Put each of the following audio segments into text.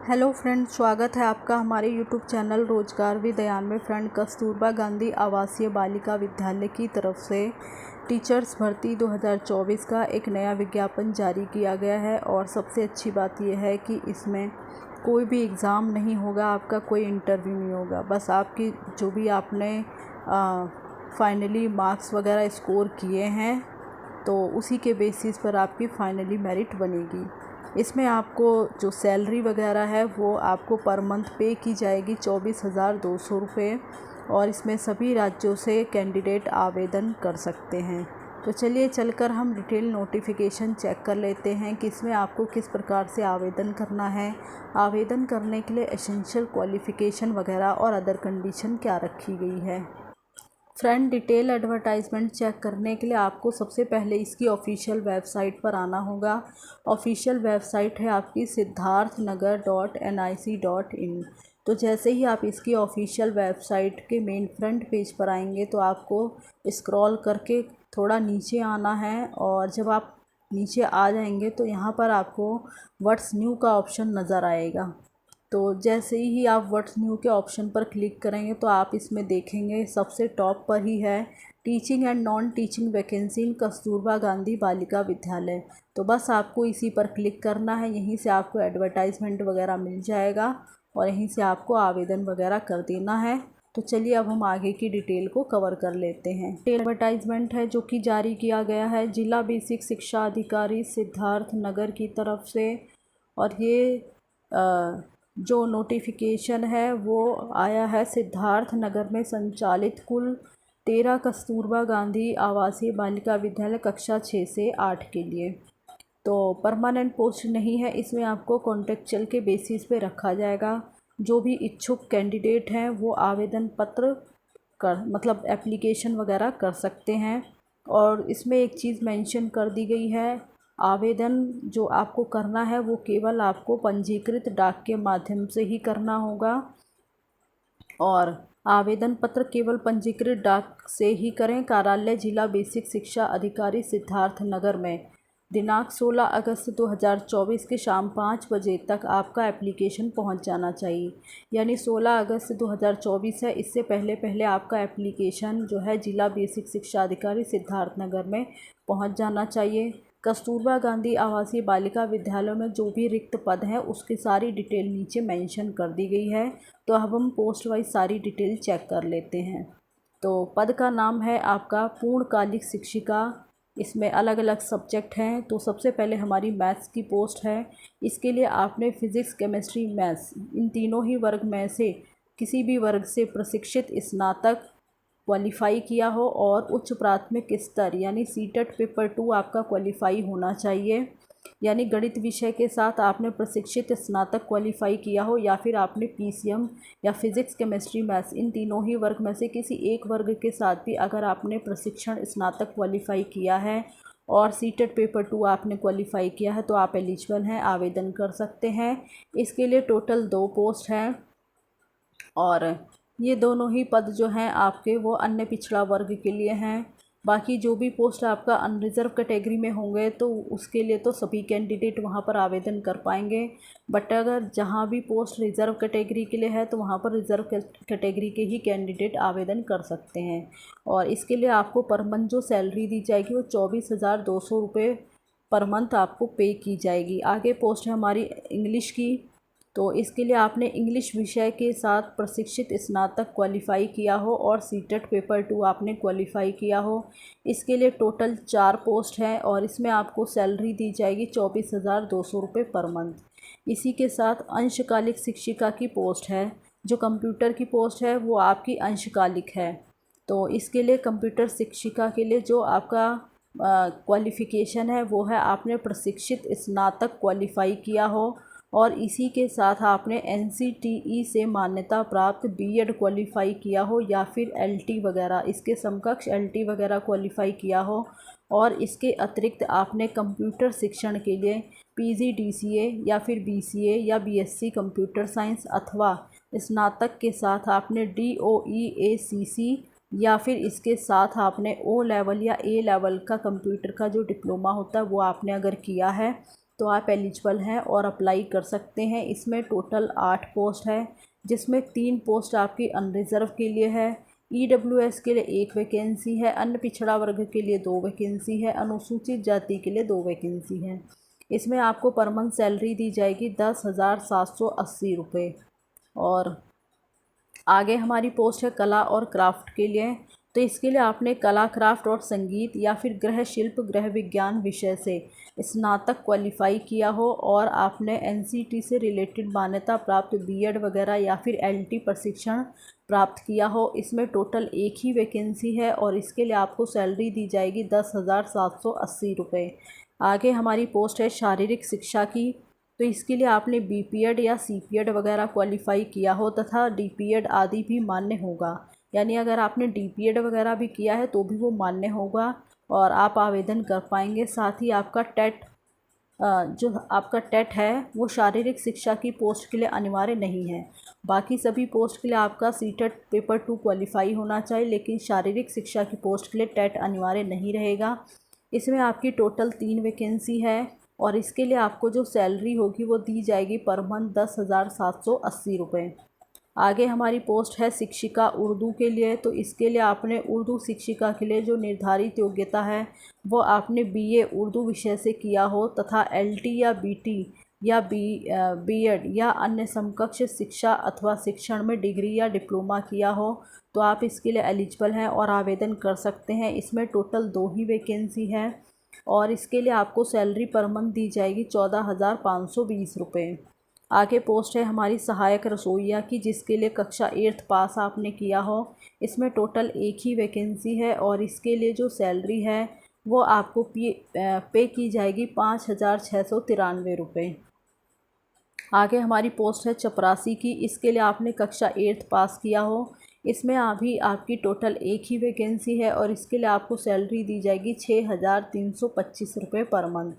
Hello friend, स्वागत है आपका हमारे यूट्यूब चैनल रोजगार विद्यान में। फ्रेंड, कस्तूरबा गांधी आवासीय बालिका विद्यालय की तरफ से टीचर्स भर्ती 2024 का एक नया विज्ञापन जारी किया गया है। और सबसे अच्छी बात यह है कि इसमें कोई भी एग्ज़ाम नहीं होगा, आपका कोई इंटरव्यू नहीं होगा। बस आपकी जो भी आपने फाइनली मार्क्स वगैरह स्कोर किए हैं तो उसी के बेसिस पर आपकी फाइनली मेरिट बनेगी। इसमें आपको जो सैलरी वगैरह है वो आपको पर मंथ पे की जाएगी 24,200 रुपये। और इसमें सभी राज्यों से कैंडिडेट आवेदन कर सकते हैं। तो चलिए चलकर हम डिटेल नोटिफिकेशन चेक कर लेते हैं कि इसमें आपको किस प्रकार से आवेदन करना है। आवेदन करने के लिए एसेंशियल क्वालिफ़िकेशन वगैरह और अदर कंडीशन क्या रखी गई है। फ्रेंड, डिटेल एडवर्टाइजमेंट चेक करने के लिए आपको सबसे पहले इसकी ऑफिशियल वेबसाइट पर आना होगा। ऑफिशियल वेबसाइट है आपकी siddharthnagar.nic.in। तो जैसे ही आप इसकी ऑफिशियल वेबसाइट के मेन फ्रंट पेज पर आएंगे तो आपको स्क्रॉल करके थोड़ा नीचे आना है। और जब आप नीचे आ जाएंगे तो यहाँ पर आपको व्हाट्स न्यू का ऑप्शन नज़र आएगा। तो जैसे ही आप व्हाट्स न्यू के ऑप्शन पर क्लिक करेंगे तो आप इसमें देखेंगे सबसे टॉप पर ही है teaching and non teaching vacancy इन कस्तूरबा गांधी बालिका विद्यालय। तो बस आपको इसी पर क्लिक करना है। यहीं से आपको एडवर्टाइजमेंट वगैरह मिल जाएगा और यहीं से आपको आवेदन वगैरह कर देना है। तो चलिए अब हम आगे की डिटेल को कवर कर लेते हैं। एडवर्टाइजमेंट है जो कि जारी किया गया है जिला बेसिक शिक्षा अधिकारी सिद्धार्थ नगर की तरफ से। और ये जो नोटिफिकेशन है वो आया है सिद्धार्थ नगर में संचालित कुल 13 कस्तूरबा गांधी आवासीय बालिका विद्यालय कक्षा 6 से 8 के लिए। तो परमानेंट पोस्ट नहीं है, इसमें आपको कॉन्ट्रेक्चुअल के बेसिस पे रखा जाएगा। जो भी इच्छुक कैंडिडेट हैं वो आवेदन पत्र कर एप्लीकेशन वगैरह कर सकते हैं। और इसमें एक चीज़ मेंशन कर दी गई है, आवेदन जो आपको करना है वो केवल आपको पंजीकृत डाक के माध्यम से ही करना होगा। और आवेदन पत्र केवल पंजीकृत डाक से ही करें। कार्यालय जिला बेसिक शिक्षा अधिकारी सिद्धार्थ नगर में। दिनांक 16 अगस्त 2024 के शाम 5 बजे तक आपका एप्लीकेशन पहुंच जाना चाहिए। यानी 16 अगस्त 2024 है, इससे पहले आपका एप्लीकेशन जो है जिला बेसिक शिक्षा अधिकारी सिद्धार्थ नगर में पहुंच जाना चाहिए। कस्तूरबा गांधी आवासीय बालिका विद्यालयों में जो भी रिक्त पद हैं उसकी सारी डिटेल नीचे मेंशन कर दी गई है। तो अब हम पोस्ट वाइज सारी डिटेल चेक कर लेते हैं। तो पद का नाम है आपका पूर्णकालिक शिक्षिका। इसमें अलग अलग सब्जेक्ट हैं। तो सबसे पहले हमारी मैथ्स की पोस्ट है। इसके लिए आपने फिज़िक्स केमिस्ट्री मैथ्स इन तीनों ही वर्ग में से किसी भी वर्ग से प्रशिक्षित स्नातक क्वालिफ़ाई किया हो और उच्च प्राथमिक स्तर यानी सीटेट पेपर 2 आपका क्वालिफ़ाई होना चाहिए। यानी गणित विषय के साथ आपने प्रशिक्षित स्नातक क्वालिफ़ाई किया हो, या फिर आपने पीसीएम या फिज़िक्स केमिस्ट्री मैथ्स इन तीनों ही वर्ग में से किसी एक वर्ग के साथ भी अगर आपने प्रशिक्षण स्नातक क्वालिफ़ाई किया है और सीटेट पेपर 2 आपने क्वालिफ़ाई किया है तो आप एलिजिबल हैं, आवेदन कर सकते हैं। इसके लिए टोटल 2 पोस्ट हैं और ये दोनों ही पद जो हैं आपके वो अन्य पिछड़ा वर्ग के लिए हैं। बाकी जो भी पोस्ट आपका अनरिज़र्व कैटेगरी में होंगे तो उसके लिए तो सभी कैंडिडेट वहाँ पर आवेदन कर पाएंगे। बट अगर जहाँ भी पोस्ट रिज़र्व कैटेगरी के लिए है तो वहाँ पर रिज़र्व कैटेगरी के ही कैंडिडेट आवेदन कर सकते हैं। और इसके लिए आपको पर मंथ जो सैलरी दी जाएगी वो 24,200 रुपये पर मंथ आपको पे की जाएगी। आगे पोस्ट है हमारी इंग्लिश की। तो इसके लिए आपने इंग्लिश विषय के साथ प्रशिक्षित स्नातक क्वालिफ़ाई किया हो और सीटेट पेपर 2 आपने क्वालिफ़ाई किया हो। इसके लिए टोटल 4 पोस्ट हैं और इसमें आपको सैलरी दी जाएगी 24,200 रुपये पर मंथ। इसी के साथ अंशकालिक शिक्षिका की पोस्ट है। जो कंप्यूटर की पोस्ट है वो आपकी अंशकालिक है। तो इसके लिए कंप्यूटर शिक्षिका के लिए जो आपका क्वालिफ़िकेशन है वो है आपने प्रशिक्षित स्नातक क्वालिफ़ाई किया हो और इसी के साथ आपने NCTE से मान्यता प्राप्त बीएड क्वालिफ़ाई किया हो या फिर LT वगैरह इसके समकक्ष LT वगैरह क्वालिफ़ाई किया हो। और इसके अतिरिक्त आपने कंप्यूटर शिक्षण के लिए PGDCA या फिर BCA या BSc कंप्यूटर साइंस अथवा स्नातक के साथ आपने DOE-ACC या फिर इसके साथ आपने O लेवल या A लेवल का कंप्यूटर का जो डिप्लोमा होता है वो आपने अगर किया है तो आप एलिजिबल हैं और अप्लाई कर सकते हैं। इसमें टोटल 8 पोस्ट है, जिसमें 3 पोस्ट आपकी अनरिज़र्व के लिए है, EWS के लिए 1 वैकेंसी है, अन्य पिछड़ा वर्ग के लिए 2 वैकेंसी है, अनुसूचित जाति के लिए 2 वैकेंसी है। इसमें आपको पर मंथ सैलरी दी जाएगी 10,780 रुपये। और आगे हमारी पोस्ट है कला और क्राफ्ट के लिए। तो इसके लिए आपने कला, क्राफ्ट और संगीत या फिर गृह शिल्प, गृह विज्ञान विषय से स्नातक क्वालिफाई किया हो और आपने NCT से रिलेटेड मान्यता प्राप्त BEd वगैरह या फिर LT प्रशिक्षण प्राप्त किया हो। इसमें टोटल 1 ही वैकेंसी है और इसके लिए आपको सैलरी दी जाएगी 10,780 रुपये। आगे हमारी पोस्ट है शारीरिक शिक्षा की। तो इसके लिए आपने BPEd या CPEd वगैरह क्वालिफाई किया हो तथा DPEd आदि भी मान्य होगा, यानी अगर आपने DPEd वगैरह भी किया है तो भी वो मान्य होगा और आप आवेदन कर पाएंगे। साथ ही आपका टेट जो आपका टेट है वो शारीरिक शिक्षा की पोस्ट के लिए अनिवार्य नहीं है। बाकी सभी पोस्ट के लिए आपका CTET पेपर 2 क्वालिफाई होना चाहिए, लेकिन शारीरिक शिक्षा की पोस्ट के लिए टेट अनिवार्य नहीं रहेगा। इसमें आपकी टोटल 3 वैकेंसी है और इसके लिए आपको जो सैलरी होगी वो दी जाएगी पर मंथ 10,780 रुपये। आगे हमारी पोस्ट है शिक्षिका उर्दू के लिए। तो इसके लिए आपने उर्दू शिक्षिका के लिए जो निर्धारित योग्यता है वो आपने BA उर्दू विषय से किया हो तथा LT या BT या BEd या अन्य समकक्ष शिक्षा अथवा शिक्षण में डिग्री या डिप्लोमा किया हो तो आप इसके लिए एलिजिबल हैं और आवेदन कर सकते हैं। इसमें टोटल 2 ही वैकेंसी है और इसके लिए आपको सैलरी पर मंथ दी जाएगी 14,520 रुपये। आगे पोस्ट है हमारी सहायक रसोइया की, जिसके लिए कक्षा 8th पास आपने किया हो। इसमें टोटल 1 ही वैकेंसी है और इसके लिए जो सैलरी है वो आपको पे की जाएगी 5,693 रुपये। आगे हमारी पोस्ट है चपरासी की। इसके लिए आपने कक्षा 8th पास किया हो। इसमें अभी आपकी टोटल 1 ही वैकेंसी है और इसके लिए आपको सैलरी दी जाएगी 6,325 रुपये पर मंथ।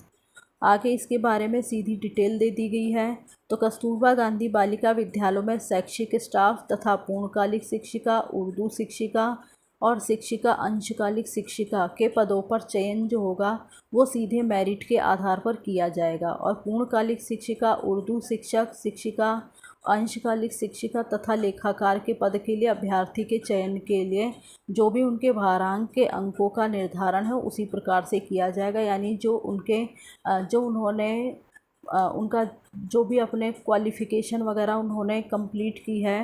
आगे इसके बारे में सीधी डिटेल दे दी गई है। तो कस्तूरबा गांधी बालिका विद्यालयों में शैक्षिक स्टाफ तथा पूर्णकालिक शिक्षिका, उर्दू शिक्षिका और शिक्षिका अंशकालिक शिक्षिका के पदों पर चयन जो होगा वो सीधे मेरिट के आधार पर किया जाएगा और पूर्णकालिक शिक्षिका, उर्दू शिक्षक, शिक्षिका, अंशकालिक शिक्षिका तथा लेखाकार के पद के लिए अभ्यर्थी के चयन के लिए जो भी उनके भारांक के अंकों का निर्धारण है उसी प्रकार से किया जाएगा। यानी जो उन्होंने उनका जो भी अपने क्वालिफ़िकेशन वगैरह उन्होंने कंप्लीट की है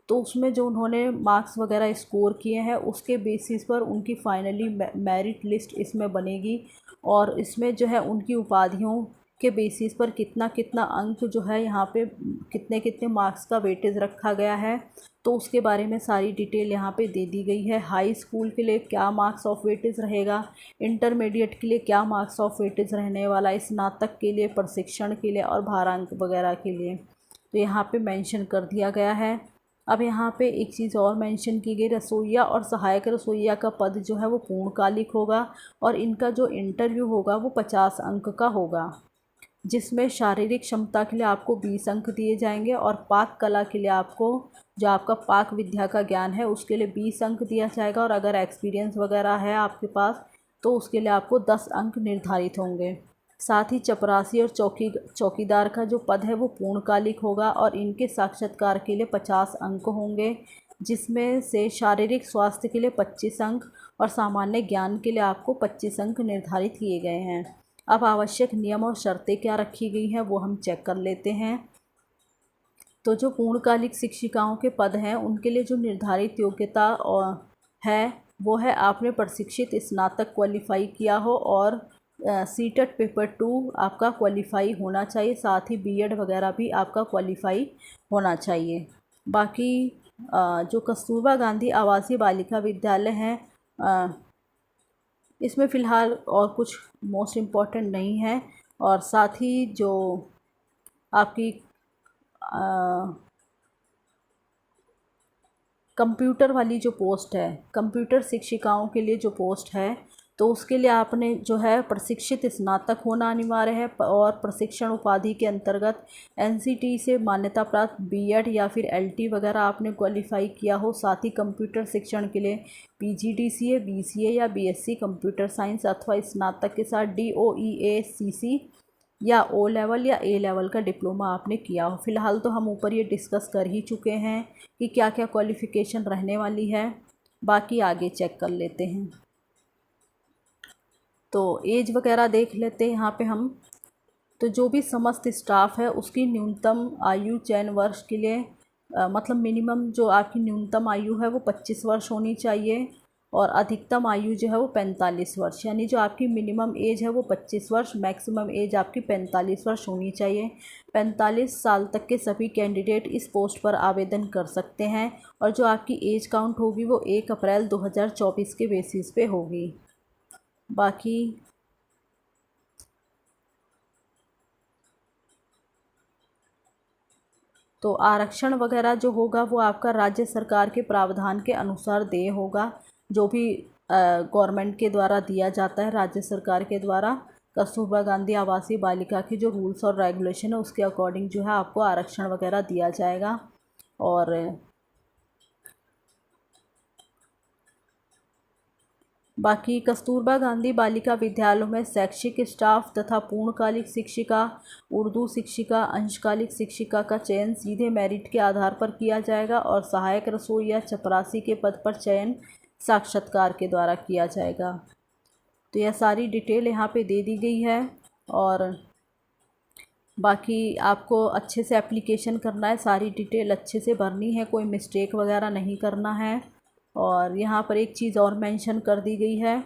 तो उसमें जो उन्होंने मार्क्स वगैरह स्कोर किए हैं उसके बेसिस पर उनकी फाइनली मेरिट लिस्ट इसमें बनेगी और इसमें जो है उनकी उपाधियों के बेसिस पर कितना कितना अंक जो है यहाँ पे कितने कितने मार्क्स का वेटेज रखा गया है तो उसके बारे में सारी डिटेल यहाँ पे दे दी गई है। हाई स्कूल के लिए क्या मार्क्स ऑफ वेटेज रहेगा, इंटरमीडिएट के लिए क्या मार्क्स ऑफ वेटेज रहने वाला है, स्नातक के लिए, प्रशिक्षण के लिए और भारांक वगैरह के लिए तो यहाँ पे मेंशन कर दिया गया है। अब यहाँ पे एक चीज़ और मेंशन की गई, रसोइया और सहायक रसोइया का पद जो है वो पूर्णकालिक होगा और इनका जो इंटरव्यू होगा वो 50 अंक का होगा, जिसमें शारीरिक क्षमता के लिए आपको 20 अंक दिए जाएंगे और पाक कला के लिए आपको जो आपका पाक विद्या का ज्ञान है उसके लिए 20 अंक दिया जाएगा और अगर एक्सपीरियंस वगैरह है आपके पास तो उसके लिए आपको 10 अंक निर्धारित होंगे। साथ ही चपरासी और चौकीदार का जो पद है वो पूर्णकालिक होगा और इनके साक्षात्कार के लिए 50 अंक होंगे, जिसमें से शारीरिक स्वास्थ्य के लिए 25 अंक और सामान्य ज्ञान के लिए आपको 25 अंक निर्धारित किए गए हैं। अब आवश्यक नियम और शर्तें क्या रखी गई हैं वो हम चेक कर लेते हैं। तो जो पूर्णकालिक शिक्षिकाओं के पद हैं उनके लिए जो निर्धारित योग्यता है वो है आपने प्रशिक्षित स्नातक क्वालिफाई किया हो और CTET पेपर 2 आपका क्वालिफाई होना चाहिए, साथ ही BEd वगैरह भी आपका क्वालिफाई होना चाहिए। बाकी जो कस्तूरबा गांधी आवासीय बालिका विद्यालय हैं इसमें फ़िलहाल और कुछ मोस्ट इम्पॉर्टेंट नहीं है और साथ ही जो आपकी कंप्यूटर वाली जो पोस्ट है, कंप्यूटर शिक्षिकाओं के लिए जो पोस्ट है तो उसके लिए आपने जो है प्रशिक्षित स्नातक होना अनिवार्य है और प्रशिक्षण उपाधि के अंतर्गत NCT से मान्यता प्राप्त BEd या फिर LT वगैरह आपने क्वालिफाई किया हो। साथ ही कंप्यूटर शिक्षण के लिए PGDCA, BCA या BSc कंप्यूटर साइंस अथवा स्नातक के साथ DOEACC या ओ लेवल या ए लेवल का डिप्लोमा आपने किया हो। फ़िलहाल तो हम ऊपर ये डिस्कस कर ही चुके हैं कि क्या क्या क्वालिफ़िकेशन रहने वाली है, बाकी आगे चेक कर लेते हैं। तो एज वगैरह देख लेते हैं यहाँ पे हम। तो जो भी समस्त स्टाफ है उसकी न्यूनतम आयु चयन वर्ष के लिए मतलब मिनिमम जो आपकी न्यूनतम आयु है वो 25 वर्ष होनी चाहिए और अधिकतम आयु जो है वो 45 वर्ष, यानी जो आपकी मिनिमम एज है वो 25 वर्ष, मैक्सिमम एज आपकी 45 वर्ष होनी चाहिए। 45 साल तक के सभी कैंडिडेट इस पोस्ट पर आवेदन कर सकते हैं और जो आपकी एज काउंट होगी वो 1 अप्रैल 2024 के बेसिस पे होगी। बाकी तो आरक्षण वगैरह जो होगा वो आपका राज्य सरकार के प्रावधान के अनुसार देय होगा, जो भी गवर्नमेंट के द्वारा दिया जाता है, राज्य सरकार के द्वारा कस्तूरबा गांधी आवासीय बालिका की जो रूल्स और रेगुलेशन है उसके अकॉर्डिंग जो है आपको आरक्षण वगैरह दिया जाएगा। और बाकी कस्तूरबा गांधी बालिका विद्यालयों में शैक्षिक स्टाफ तथा पूर्णकालिक शिक्षिका, उर्दू शिक्षिका, अंशकालिक शिक्षिका का चयन सीधे मेरिट के आधार पर किया जाएगा और सहायक रसोई या चपरासी के पद पर चयन साक्षात्कार के द्वारा किया जाएगा। तो यह सारी डिटेल यहाँ पे दे दी गई है और बाकी आपको अच्छे से एप्लीकेशन करना है, सारी डिटेल अच्छे से भरनी है, कोई मिस्टेक वगैरह नहीं करना है। और यहाँ पर एक चीज़ और मेंशन कर दी गई है,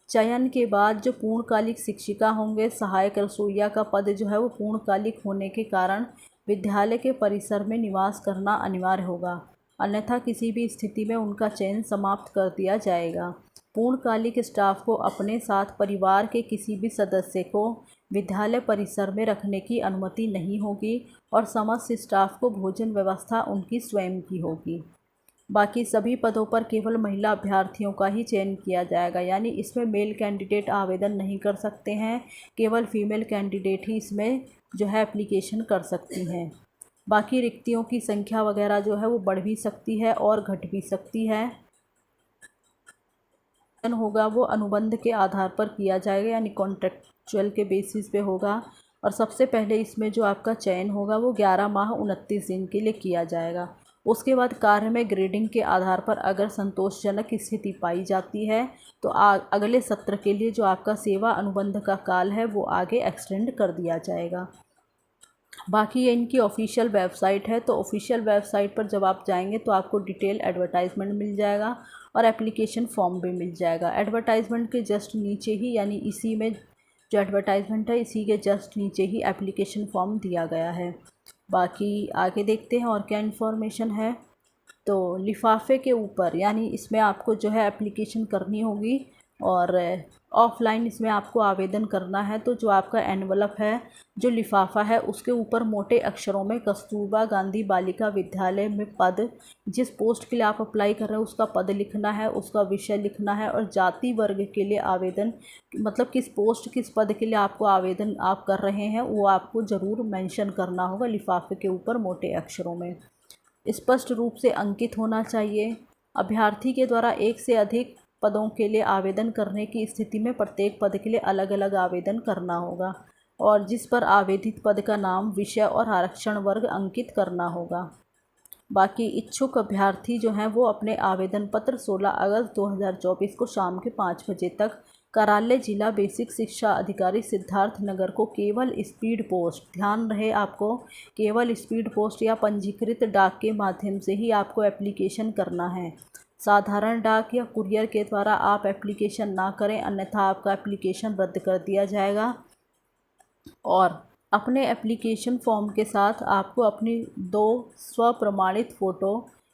चयन के बाद जो पूर्णकालिक शिक्षिका होंगे, सहायक रसोइया का पद जो है वो पूर्णकालिक होने के कारण विद्यालय के परिसर में निवास करना अनिवार्य होगा, अन्यथा किसी भी स्थिति में उनका चयन समाप्त कर दिया जाएगा। पूर्णकालिक स्टाफ को अपने साथ परिवार के किसी भी सदस्य को विद्यालय परिसर में रखने की अनुमति नहीं होगी और समस्त स्टाफ को भोजन व्यवस्था उनकी स्वयं की होगी। बाकी सभी पदों पर केवल महिला अभ्यर्थियों का ही चयन किया जाएगा, यानी इसमें मेल कैंडिडेट आवेदन नहीं कर सकते हैं, केवल फीमेल कैंडिडेट ही इसमें जो है एप्लीकेशन कर सकती हैं। बाकी रिक्तियों की संख्या वगैरह जो है वो बढ़ भी सकती है और घट भी सकती है। होगा वो अनुबंध के आधार पर किया जाएगा, यानी कॉन्ट्रेक्चुअल के बेसिस पे होगा। और सबसे पहले इसमें जो आपका चयन होगा वो 11 माह 29 दिन के लिए किया जाएगा। उसके बाद कार्य में ग्रेडिंग के आधार पर अगर संतोषजनक स्थिति पाई जाती है तो अगले सत्र के लिए जो आपका सेवा अनुबंध का काल है वो आगे एक्सटेंड कर दिया जाएगा। बाकी ये इनकी ऑफिशियल वेबसाइट है, तो ऑफिशियल वेबसाइट पर जब आप जाएंगे तो आपको डिटेल एडवर्टाइजमेंट मिल जाएगा और एप्लीकेशन फॉर्म भी मिल जाएगा। एडवर्टाइजमेंट के जस्ट नीचे ही, यानी इसी में जो एडवर्टाइजमेंट है इसी के जस्ट नीचे ही एप्लीकेशन फॉर्म दिया गया है। बाकी आगे देखते हैं और क्या इन्फॉर्मेशन है। तो लिफाफे के ऊपर, यानी इसमें आपको जो है एप्लीकेशन करनी होगी और ऑफलाइन इसमें आपको आवेदन करना है। तो जो आपका एनवलप है, जो लिफाफा है, उसके ऊपर मोटे अक्षरों में कस्तूरबा गांधी बालिका विद्यालय में पद, जिस पोस्ट के लिए आप अप्लाई कर रहे हैं उसका पद लिखना है, उसका विषय लिखना है और जाति वर्ग के लिए आवेदन, मतलब किस पोस्ट किस पद के लिए आपको आवेदन आप कर रहे हैं वो आपको ज़रूर मेंशन करना होगा लिफाफे के ऊपर मोटे अक्षरों में, स्पष्ट रूप से अंकित होना चाहिए। अभ्यर्थी के द्वारा एक से अधिक पदों के लिए आवेदन करने की स्थिति में प्रत्येक पद के लिए अलग अलग आवेदन करना होगा और जिस पर आवेदित पद का नाम, विषय और आरक्षण वर्ग अंकित करना होगा। बाकी इच्छुक अभ्यर्थी जो हैं वो अपने आवेदन पत्र 16 अगस्त 2024 को शाम के 5 बजे तक कार्यालय जिला बेसिक शिक्षा अधिकारी सिद्धार्थ नगर को केवल स्पीड पोस्ट, ध्यान रहे आपको केवल स्पीड पोस्ट या पंजीकृत डाक के माध्यम से ही आपको एप्लीकेशन करना है। साधारण डाक या कुरियर के द्वारा आप एप्लीकेशन ना करें, अन्यथा आपका एप्लीकेशन रद्द कर दिया जाएगा। और अपने एप्लीकेशन फॉर्म के साथ आपको अपनी 2 स्वप्रमाणित फ़ोटो,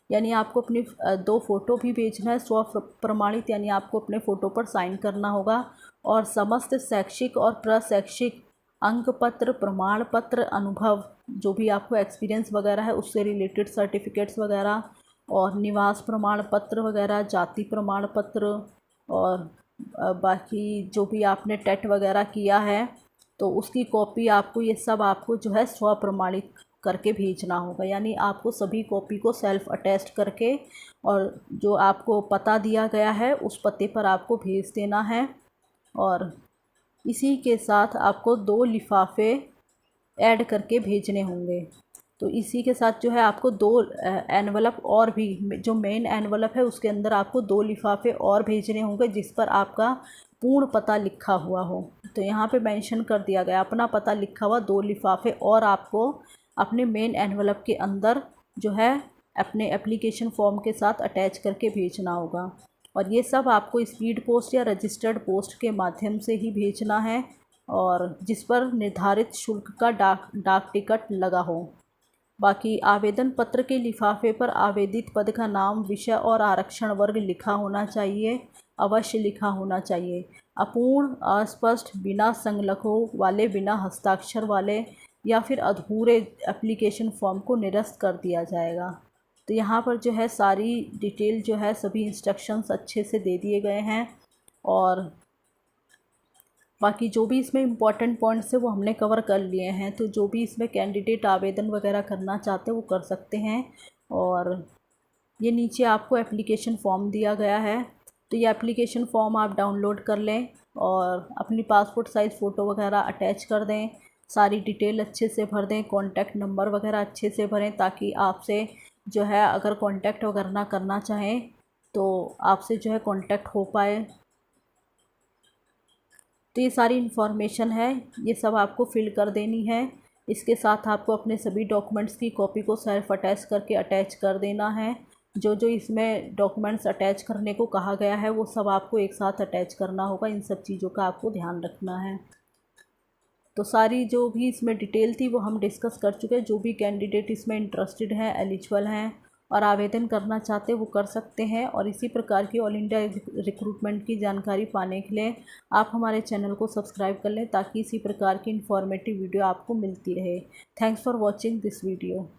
यानी आपको अपनी 2 फ़ोटो भी भेजना है स्वप्रमाणित, यानी आपको अपने फ़ोटो पर साइन करना होगा और समस्त शैक्षिक और प्रशैक्षिक अंक पत्र, प्रमाण पत्र, अनुभव, जो भी आपको एक्सपीरियंस वगैरह है उससे रिलेटेड सर्टिफिकेट्स वगैरह और निवास प्रमाण पत्र वगैरह, जाति प्रमाण पत्र और बाकी जो भी आपने टेट वगैरह किया है तो उसकी कॉपी आपको, ये सब आपको जो है स्वप्रमाणित करके भेजना होगा, यानी आपको सभी कॉपी को सेल्फ अटेस्ट करके और जो आपको पता दिया गया है उस पते पर आपको भेज देना है। और इसी के साथ आपको 2 लिफाफे ऐड करके भेजने होंगे। तो इसी के साथ जो है आपको 2 एनवलप और भी, जो मेन एनवलप है उसके अंदर आपको 2 लिफाफे और भेजने होंगे जिस पर आपका पूर्ण पता लिखा हुआ हो। तो यहाँ पे मेंशन कर दिया गया अपना पता लिखा हुआ 2 लिफाफे और आपको अपने मेन एनवलप के अंदर जो है अपने एप्लीकेशन फॉर्म के साथ अटैच करके भेजना होगा। और ये सब आपको स्पीड पोस्ट या रजिस्टर्ड पोस्ट के माध्यम से ही भेजना है, और जिस पर निर्धारित शुल्क का डाक टिकट लगा हो। बाकी आवेदन पत्र के लिफाफे पर आवेदित पद का नाम, विषय और आरक्षण वर्ग लिखा होना चाहिए, अवश्य लिखा होना चाहिए। अपूर्ण, अस्पष्ट, बिना संलग्नों वाले, बिना हस्ताक्षर वाले या फिर अधूरे एप्लीकेशन फॉर्म को निरस्त कर दिया जाएगा। तो यहाँ पर जो है सारी डिटेल जो है, सभी इंस्ट्रक्शंस अच्छे से दे दिए गए हैं। और बाकी जो भी इसमें इम्पॉर्टेंट पॉइंट्स है वो हमने कवर कर लिए हैं। तो जो भी इसमें कैंडिडेट आवेदन वगैरह करना चाहते हैं वो कर सकते हैं। और ये नीचे आपको एप्लीकेशन फॉर्म दिया गया है, तो ये एप्लीकेशन फॉर्म आप डाउनलोड कर लें और अपनी पासपोर्ट साइज़ फ़ोटो वगैरह अटैच कर दें। सारी डिटेल अच्छे से भर दें, कॉन्टैक्ट नंबर वगैरह अच्छे से भरें, ताकि आपसे जो है अगर कॉन्टैक्ट वगैरह करना चाहें तो आपसे जो है कॉन्टैक्ट हो पाए। तो ये सारी इन्फॉर्मेशन है, ये सब आपको फिल कर देनी है। इसके साथ आपको अपने सभी डॉक्यूमेंट्स की कॉपी को सेल्फ अटैच करके अटैच कर देना है। जो जो इसमें डॉक्यूमेंट्स अटैच करने को कहा गया है वो सब आपको एक साथ अटैच करना होगा। इन सब चीज़ों का आपको ध्यान रखना है। तो सारी जो भी इसमें डिटेल थी वो हम डिस्कस कर चुके हैं। जो भी कैंडिडेट इसमें इंटरेस्टेड हैं, एलिजिबल हैं और आवेदन करना चाहते हैं वो कर सकते हैं। और इसी प्रकार की ऑल इंडिया रिक्रूटमेंट की जानकारी पाने के लिए आप हमारे चैनल को सब्सक्राइब कर लें, ताकि इसी प्रकार की इन्फॉर्मेटिव वीडियो आपको मिलती रहे। Thanks for watching this video.